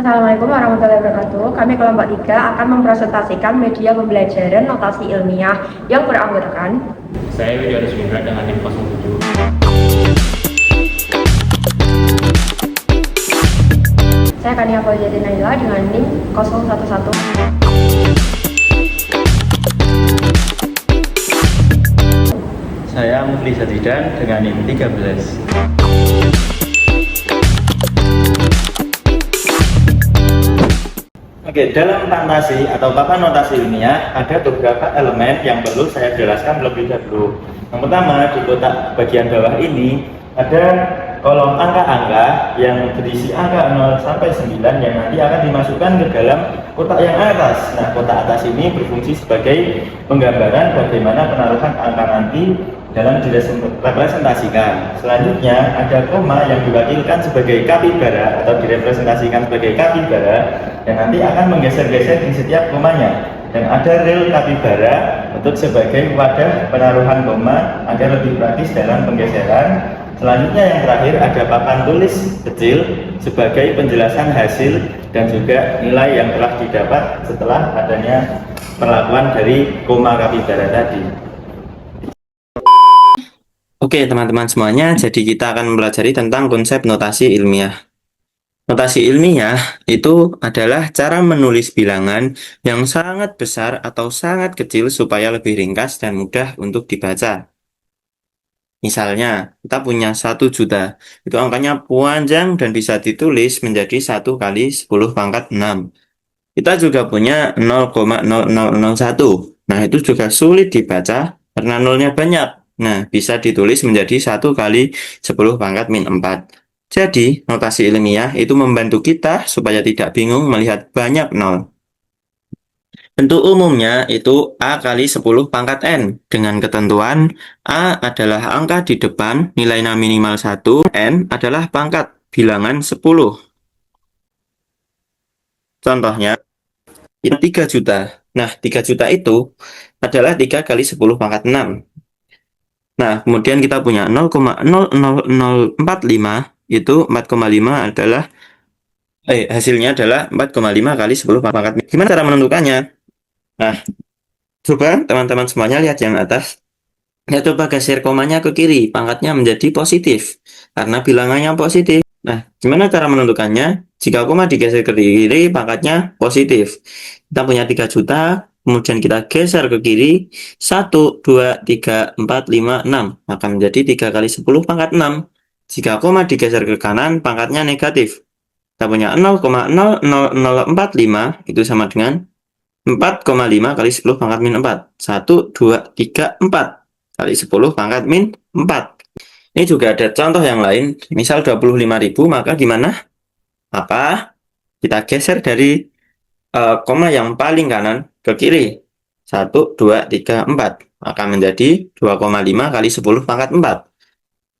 Assalamualaikum warahmatullahi wabarakatuh. Kami kelompok 3 akan mempresentasikan media pembelajaran notasi ilmiah yang beranggotakan Saya Widya Rusmindra dengan NIM 07. Saya Kania Fauziyati Naila dengan NIM 011. Saya Mufli Sadidan dengan NIM 13. Oke, dalam notasi atau papan notasi ilmiah ada beberapa elemen yang perlu saya jelaskan lebih dahulu. Yang pertama, di kotak bagian bawah ini ada kolom angka-angka yang berisi angka 0 sampai 9 yang nanti akan dimasukkan ke dalam kotak yang atas. Nah, kotak atas ini berfungsi sebagai penggambaran bagaimana penaruhan angka nanti dalam direpresentasikan. Selanjutnya ada koma yang diwakilkan sebagai kapibara atau direpresentasikan sebagai kapibara yang nanti akan menggeser-geser di setiap komanya. Dan ada rel kapibara untuk sebagai wadah penaruhan koma agar lebih praktis dalam penggeseran. Selanjutnya yang terakhir ada papan tulis kecil sebagai penjelasan hasil dan juga nilai yang telah didapat setelah adanya perlakuan dari koma kapibara tadi. Oke teman-teman semuanya, jadi kita akan mempelajari tentang konsep notasi ilmiah. Notasi ilmiah itu adalah cara menulis bilangan yang sangat besar atau sangat kecil supaya lebih ringkas dan mudah untuk dibaca. Misalnya, kita punya 1 juta, itu angkanya panjang dan bisa ditulis menjadi 1 kali 10 pangkat 6. Kita juga punya 0,0001, nah itu juga sulit dibaca karena nolnya banyak. Nah, bisa ditulis menjadi 1 kali 10 pangkat min 4. Jadi, notasi ilmiah itu membantu kita supaya tidak bingung melihat banyak nol. Bentuk umumnya itu A kali 10 pangkat N. Dengan ketentuan, A adalah angka di depan, nilainya minimal 1, N adalah pangkat, bilangan 10. Contohnya, ini 3 juta. Nah, 3 juta itu adalah 3 kali 10 pangkat 6. Nah, kemudian kita punya 0,00045, itu 4,5 adalah, hasilnya adalah 4,5 kali 10 pangkat. Gimana cara menentukannya? Nah, coba teman-teman semuanya lihat yang atas. Ya, coba geser komanya ke kiri, pangkatnya menjadi positif, karena bilangannya positif. Nah, gimana cara menentukannya? Jika koma digeser ke kiri, pangkatnya positif. Kita punya 3 juta, kemudian kita geser ke kiri, 1, 2, 3, 4, 5, 6. Maka menjadi 3 kali 10 pangkat 6. Jika koma digeser ke kanan, pangkatnya negatif. Kita punya 0,00045, itu sama dengan 4,5 kali 10 pangkat min 4. 1, 2, 3, 4 kali 10 pangkat min 4. Ini juga ada contoh yang lain. Misal 25.000, maka gimana? Maka kita geser dari koma yang paling kanan ke kiri. 1, 2, 3, 4. Maka menjadi 2,5 kali 10 pangkat 4.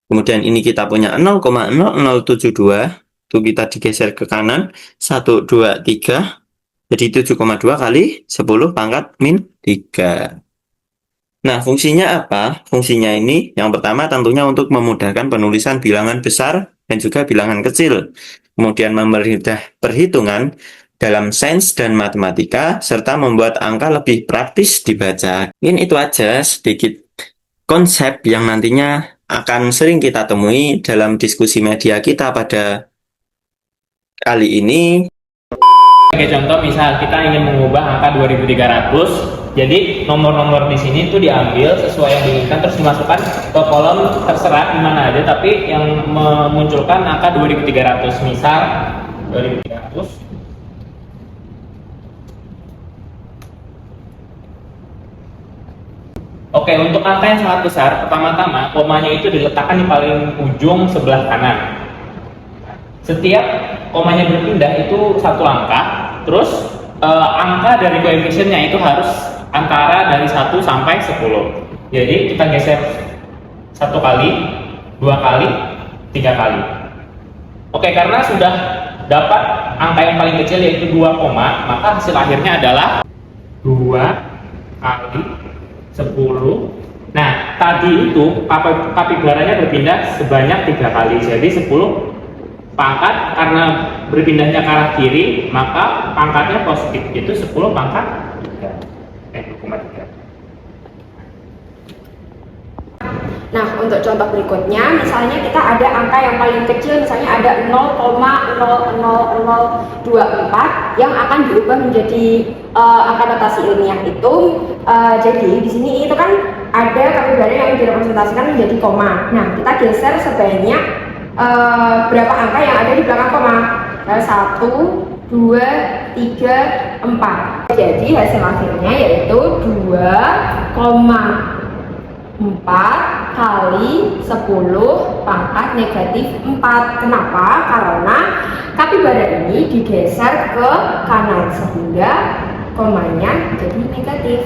Kemudian ini kita punya 0,0072. Itu kita digeser ke kanan. 1, 2, 3. Jadi 7,2 kali 10 pangkat min 3. Nah, fungsinya apa? Fungsinya ini yang pertama tentunya untuk memudahkan penulisan bilangan besar dan juga bilangan kecil. Kemudian mempermudah perhitungan dalam sains dan matematika, serta membuat angka lebih praktis dibaca. Mungkin itu aja sedikit konsep yang nantinya akan sering kita temui dalam diskusi media kita pada kali ini. Sebagai contoh, misal kita ingin mengubah angka 2300, jadi nomor-nomor di sini itu diambil sesuai yang diinginkan, terus dimasukkan ke kolom terserah di mana aja, tapi yang memunculkan angka 2300. Misal 2300. Oke, untuk angka yang sangat besar, pertama-tama komanya itu diletakkan di paling ujung sebelah kanan. Setiap komanya berpindah itu 1 angka, terus angka dari koefisiennya itu harus antara dari 1 sampai 10. Jadi kita geser 1 kali, 2 kali, 3 kali. Oke, karena sudah dapat angka yang paling kecil yaitu 2 koma, maka hasil akhirnya adalah 2 kali 10. Nah, tadi itu kapibaranya berpindah sebanyak 3 kali, jadi 10 pangkat karena berpindahnya ke arah kiri, maka pangkatnya positif, itu 10 pangkat 2,3. Nah, untuk contoh berikutnya, misalnya kita ada angka yang paling kecil, misalnya ada 0,00024 yang akan diubah menjadi angka notasi ilmiah itu. Jadi di sini itu kan ada kapibara yang direpresentasikan menjadi koma. Nah, kita geser sebanyak berapa angka yang ada di belakang koma? 1, 2, 3, 4. Jadi hasil akhirnya yaitu 2,4 kali 10 pangkat negatif 4. Kenapa? Karena kapibara ini digeser ke kanan sehingga komanya jadi negatif.